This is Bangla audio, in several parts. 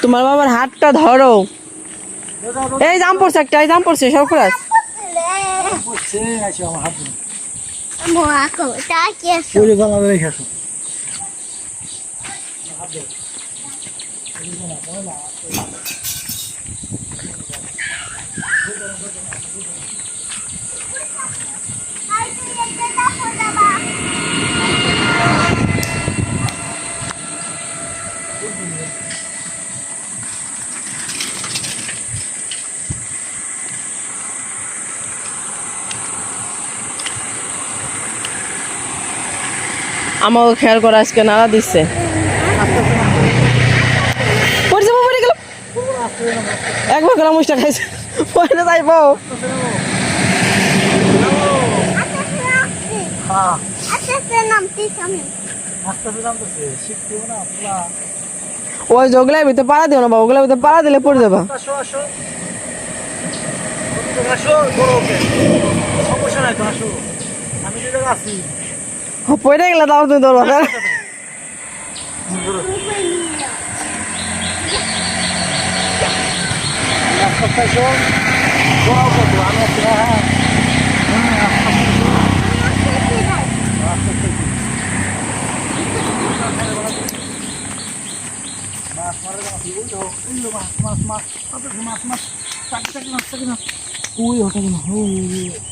তোমার বাবার হাতটা ধরো। এই জাম পড়ছে একটা, এই জাম পড়ছে সরফরাজ। আমাকে খেয়াল করে আজকে নাড়া দিচ্ছে। একবার গেলাম মুষ্টা খাইছে পরে যাইব। ওই ওগুলাই ভিতরে পাড়া দিও না বাবা, ওগুলাই ভিতরে পাড়া দিলে পড়ে যাবা। পড়ে গেলে তাও তুমি ধরবা।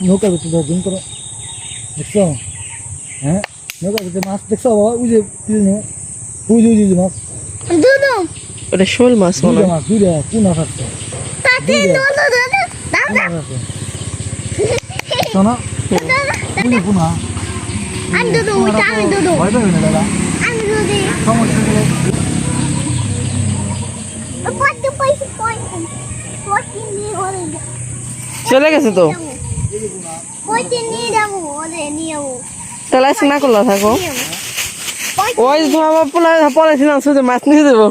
নৌকার ভিতরে জুম করো, দেখছো? হ্যাঁ, নৌকার ভিতরে মাছ দেখছো বাবা? ওই যে মাছ, ওটা শোল মাছ মনে হয়। মাছ দুইটা কোন আছে? শোনো কোনা চলে গেছে তো, তাহলে আজকে না করলে থাকো। ওই তোমার পড়াছিলাম শুধু মাছ নিয়ে দেবো।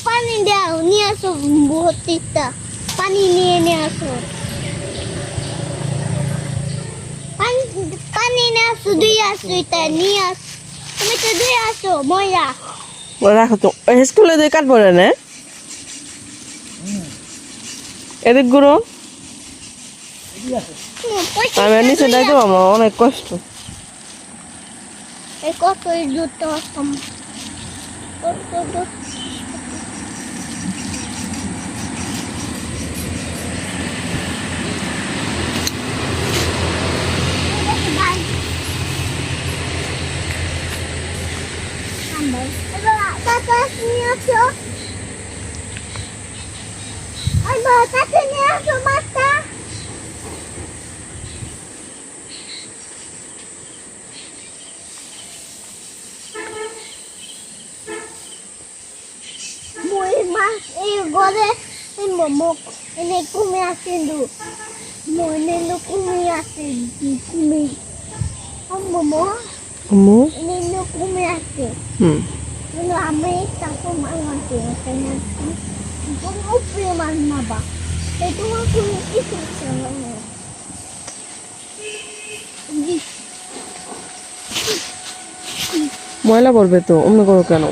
পানি দাও, নিয়ে আসো ভর্তিটা পানি নিয়ে আসো। পানি নিয়ে আসো, দুই আসো, এটা নিয়ে আসো। তুমি তো দুই আসো ময়রা রাখো তো। স্কুলে দুই কাট পড়ে না এদিক গুলো। আমি নিচে যাইতে পারবো, অনেক কষ্ট। কত দূরটা আসতাম, কত দূর। Gole momok ini kumi asin du mone lu kumi asin kumi momo ini lu kumi asin lu ame tapo malam tu kena pun upi mana ba itu aku itu sama ময়লা পড়বে তো, অন্য করো কেন?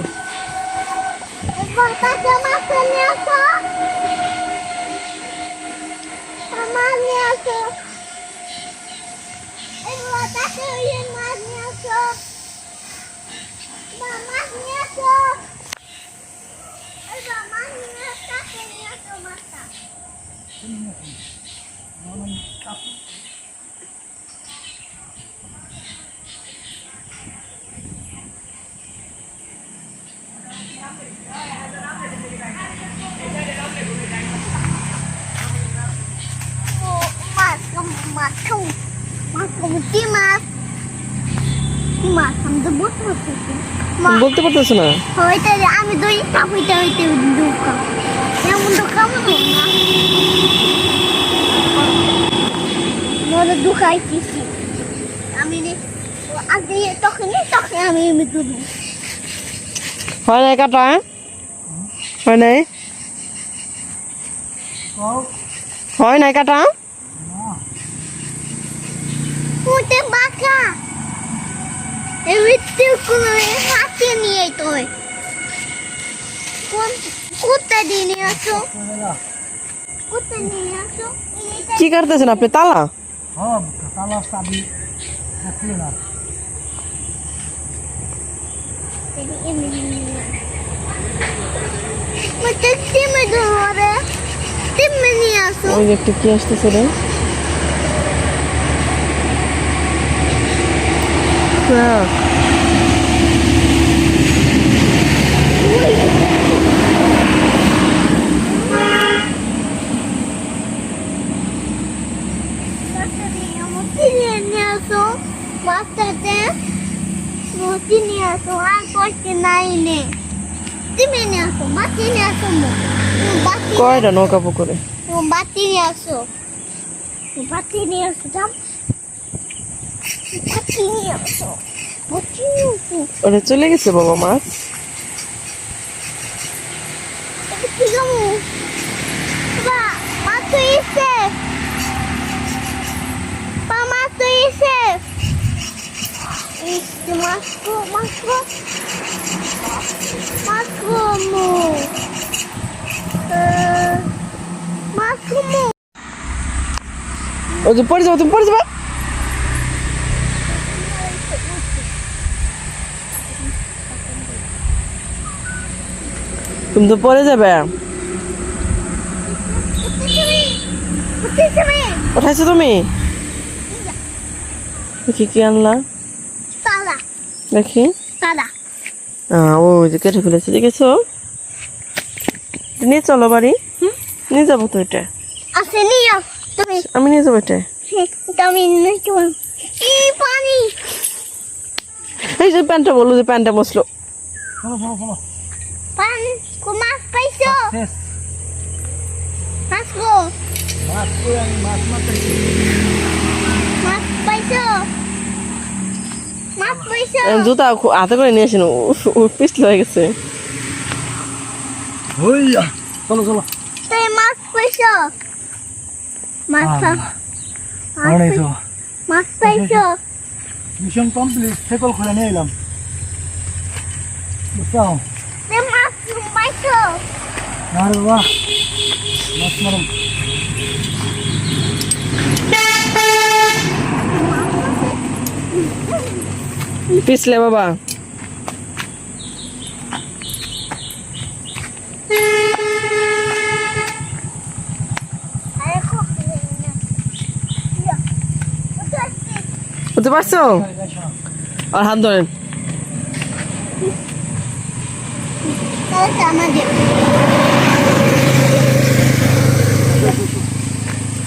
মাছ খাবো কি মাছ মাছ আমি তো বলতে পারতেছি বলতে পারতেছ না? হইতে আমি দই হইতে হইতে দুঃখ এমন তো খাবো না মনে দুঃখাইতেছি আমি আগে তখন আমি দুধ হয় নাই কাটা? হয় নাই? হয় নাই কাটা? উঠে বাঁকা এমনিতে কোনো হাতে নিয়ে তো কোথায় দিয়ে নিয়ে আসো কোথায় নিয়ে আসো কি করতেছেন আপনি? তালা? হ্যাঁ তালা চাবি খুলে না ওই যে একটু কি আসতেছে রে? কয়টা নৌকা পুকুরে? বাতি নিয়ে আসো বাতি নিয়ে আসো বাতি নিয়ে আসো বাতি নিয়ে আসো ওটা চলে গেছে বাবা মাছ। কি গামু বা মাছ তো এসে বা মাছ তো এসে মাছ মো ওই যে পড়ে যাবো, তুমি পড়ে যাবা। তুমি তো পড়ে যাবে। উঠাইছো তুমি? দেখি কি আনলা দেখি। ওই যে কেটে ফেলেছে, দেখেছো? নিয়ে চলো বাড়ি, নিয়ে যাবো তো এটা। আমি নিয়ে যাবো এটা। এই যে প্যান্টটা বললো যে প্যান্টটা মশলো। মাছ পাইছো শেষ মাছ গো মাছ কই আমি মাছ মারতেছি মাছ পাইছো মাছ পাইছো জুতা হাতে করে নিয়ে আসেন, পিছল হয়ে গেছে। হইয়া চলো চলো তুই মাছ পাইছো মাছ আনাইছো মাছ পাইছো মিশন কমপ্লিট, সেকল খুলে নিয়ে এলাম। বুঝছো? তুই মাছ পাইছো আরে বাহ, মাছ মারো। পিছলে বাবা। বুঝতে পারছো? আর হাত ধরেন।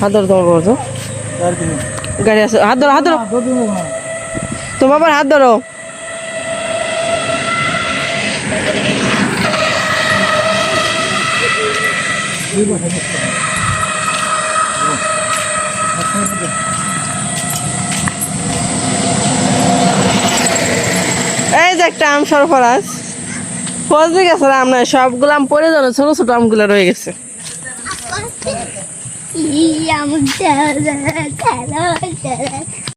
হাত ধরো তোমার বাবা, তো গাড়ি আছে, হাত ধরো, হাত ধরো তো বাবার হাত ধরো। এই যে একটা আম সরফরাজ ফজলি গেছে, আম নয়, সবগুলো আম পড়ে যাবে, ছোট ছোট আমগুলো রয়ে গেছে। I'm